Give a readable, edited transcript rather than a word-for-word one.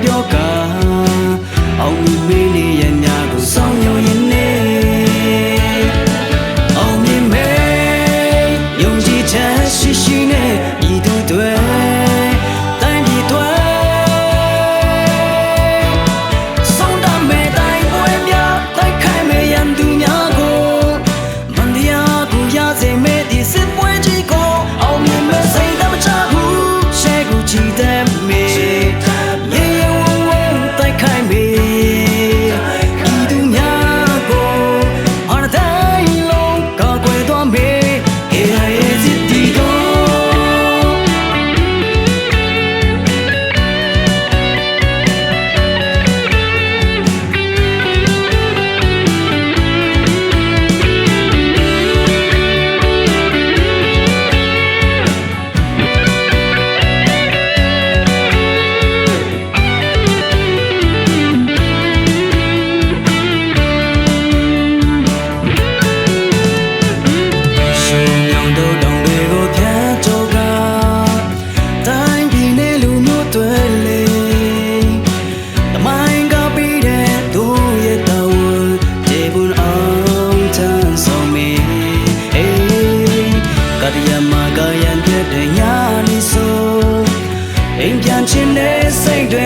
ပြောကာအောင်မြင်မင်းနေရညာကိုဆောင်ညွှန်ရင်နေအောင်မြင်မဲယုံကြည်ချက်ရှိရှိနဲ့ဤသူတွေတိုင်းပြည်တွေဆုံးတမဲ့တိုင်းပွဲများတိုက်ခိုက်မဲ့ရန်သူများကိုမန်တရားကိုရစေမဲ့ဒီစစ်ပွဲကြီးကိုအောင်မြင်မဲ့စိတ်တမချဘူးရှဲကိုကြည်တဲ့မေအိမ်ပြန်ချင်းနဲ့စိတ်တွေ